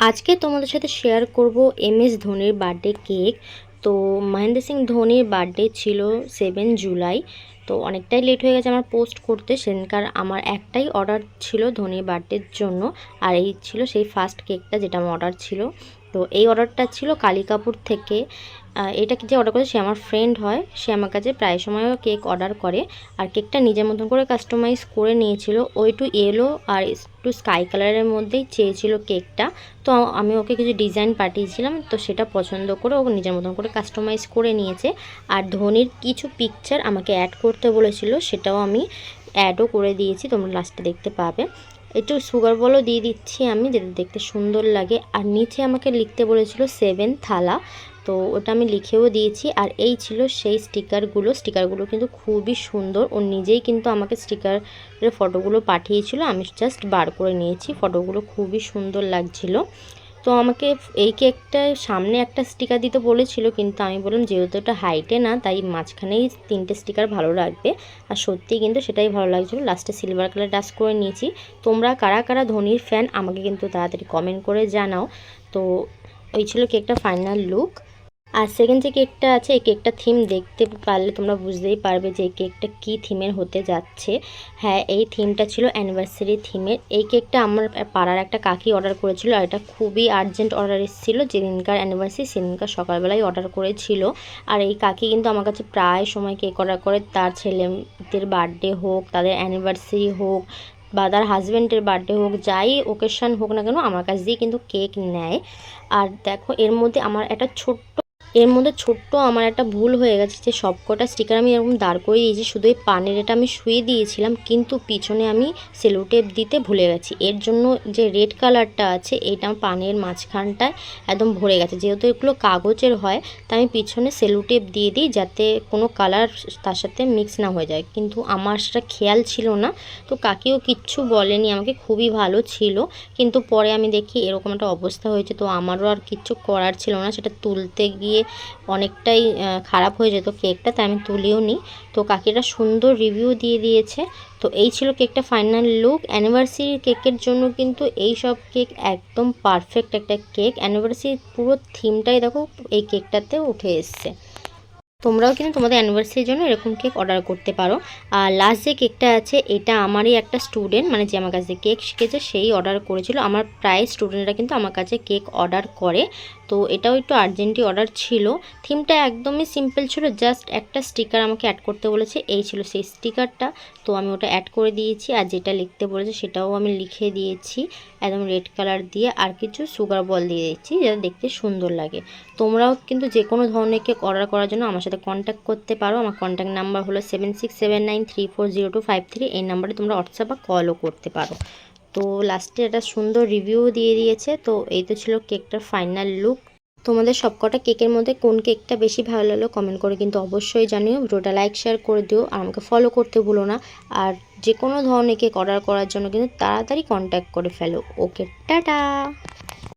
আজকে তোমাদের সাথে শেয়ার করব এমএস ধোনির বার্থডে কেক। তো মহেন্দ্র সিং ধোনির বার্থডে ছিল 7 জুলাই। তো অনেকটাই লেট হয়ে গেছে আমার পোস্ট করতে। সেদিনকার আমার একটাই অর্ডার ছিল ধোনির বার্থডের জন্য, আর এই ছিল সেই ফার্স্ট কেকটা যেটা আমার অর্ডার ছিল। তো এই অর্ডারটা ছিল কালিকাপুর থেকে। এটা যে অর্ডার করেছে সে আমার ফ্রেন্ড হয়, সে আমার কাছে প্রায় সময়ও কেক অর্ডার করে। আর কেকটা নিজের মতন করে কাস্টমাইজ করে নিয়েছিল। ও একটু ইয়েলো আর একটু স্কাই কালারের মধ্যেই চেয়েছিল কেকটা। তো আমি ওকে কিছু ডিজাইন পাঠিয়েছিলাম, তো সেটা পছন্দ করে ও নিজের মতন করে কাস্টমাইজ করে নিয়েছে। আর ধোনির কিছু পিকচার আমাকে অ্যাড করতে বলেছিল, সেটাও আমি অ্যাডও করে দিয়েছি, তোমরা লাস্টে দেখতে পাবে। একটু সুগার বলও দিয়ে দিচ্ছি আমি, যাতে দেখতে সুন্দর লাগে। আর নিচে আমাকে লিখতে বলেছিল 7 থালা, তো ওটা আমি লিখেও দিয়েছি। আর এই ছিল সেই স্টিকারগুলো কিন্তু খুবই সুন্দর। ও নিজেই কিন্তু আমাকে স্টিকারের ফটোগুলো পাঠিয়েছিল, আমি জাস্ট বার করে নিয়েছি। ফটোগুলো খুবই সুন্দর লাগছিল। তো আমাকে এই কেকটায় সামনে একটা স্টিকার দিতে বলেছিল, কিন্তু আমি বললাম যেহেতু এটা হাইটে না, তাই মাঝখানেই 3টে স্টিকার ভালো লাগবে। আর সত্যিই কিন্তু সেটাই ভালো লাগছিলো। লাস্টে সিলভার কালার ডাস্ট করে নিয়েছি। তোমরা কারা কারা ধোনির ফ্যান আমাকে কিন্তু তাড়াতাড়ি কমেন্ট করে জানাও। তো ওই ছিল কেকটা ফাইনাল লুক। আর সেকেন্ড যে কেকটা আছে, এই কেকটা থিম দেখতে পারলে তোমরা বুঝতেই পারবে যে এই কেকটা কী থিমের হতে যাচ্ছে। হ্যাঁ, এই থিমটা ছিল অ্যানিভার্সারি থিমের। এই কেকটা আমার পাড়ার একটা কাকি অর্ডার করেছিল, আর এটা খুবই আর্জেন্ট অর্ডার এসেছিলো। যেদিনকার অ্যানিভার্সারি সেদিনকার সকালবেলায় অর্ডার করেছিল। আর এই কাকি কিন্তু আমার কাছে প্রায় সময় কেক অর্ডার করে, তার ছেলেদের বার্থডে হোক, তাদের অ্যানিভার্সারি হোক, বা তার হাজব্যান্ডের বার্থডে হোক, যাই ওকেশান হোক না কেন আমার কাছ দিয়ে কিন্তু কেক নেয়। আর দেখো এর মধ্যে ছোট্ট আমার একটা ভুল হয়ে গেছে, যে সবকটা স্টিকার আমি এরকম দাঁড় করে দিয়েছি, শুধু এই পানের এটা আমি শুয়ে দিয়েছিলাম, কিন্তু পিছনে আমি সেলো টেপ দিতে ভুলে গেছি। এর জন্য যে রেড কালারটা আছে এটা পানের মাঝখানটায় একদম ভরে গেছে। যেহেতু এগুলো কাগজের হয়, তাই আমি পিছনে সেলো টেপ দিয়ে দিই, যাতে কোনো কালার তার সাথে মিক্স না হয়ে যায়। কিন্তু আমার সেটা খেয়াল ছিল না, তো কাকিও কিচ্ছু বলেনি আমাকে, খুবই ভালো ছিল। কিন্তু পরে আমি দেখি এরকম একটা অবস্থা হয়েছে, তো আমারও আর কিচ্ছু করার ছিল না। সেটা তুলতে গিয়ে অনেকটাই খারাপ হয়ে যেত কেকটা, তাই আমি তুলিও নি। তো কাকিটা সুন্দর রিভিউ দিয়ে দিয়েছে। তো এই ছিল কেকটা ফাইনাল লুক। অ্যানিভার্সারি কেকের জন্য কিন্তু এই সব কেক একদম পারফেক্ট একটা কেক। অ্যানিভার্সারির পুরো থিমটাই দেখো এই কেকটাতে উঠে এসছে। তোমরাও কিন্তু তোমাদের অ্যানিভার্সারির জন্য এরকম কেক অর্ডার করতে পারো। আর লাস্ট যে কেকটা আছে, এটা আমারই একটা স্টুডেন্ট, মানে যে আমার কাছে কেক শিখেছে সেই অর্ডার করেছিল। আমার প্রায় স্টুডেন্টরা কিন্তু আমার কাছে কেক অর্ডার করে। তো এটাও একটু আর্জেন্টই অর্ডার ছিল। থিমটা একদমই সিম্পল ছিল, জাস্ট একটা স্টিকার আমাকে অ্যাড করতে বলেছে, এই ছিল সেই স্টিকারটা। তো আমি ওটা অ্যাড করে দিয়েছি। আর যেটা লিখতে বলেছে সেটাও আমি লিখে দিয়েছি একদম রেড কালার দিয়ে। আর কিছু সুগার বল দিয়ে দিচ্ছি, যাতে দেখতে সুন্দর লাগে। তোমরাও কিন্তু যে কোনো ধরনের কেক অর্ডার করার জন্য আমার সাথে কন্ট্যাক্ট করতে পারো। আমার কন্ট্যাক্ট নাম্বার হলো 7679340253। এই নাম্বারে তোমরা হোয়াটসঅ্যাপ বা কলও করতে পারো। তো লাস্টে একটা সুন্দর রিভিউ দিয়ে দিয়েছে। তো এই তো ছিল কেকটার ফাইনাল লুক। তোমাদের সবকটা কেকের মধ্যে কোন কেকটা বেশি ভালো লাগলো কমেন্ট করে কিন্তু অবশ্যই জানিও। ভিডিওটা লাইক শেয়ার করে দিও, আর আমাকে ফলো করতে ভুলো না। আর যে কোনো ধরনের কেক অর্ডার করার জন্য কিন্তু তাড়াতাড়ি কন্ট্যাক্ট করে ফেলো। ওকে, টাটা।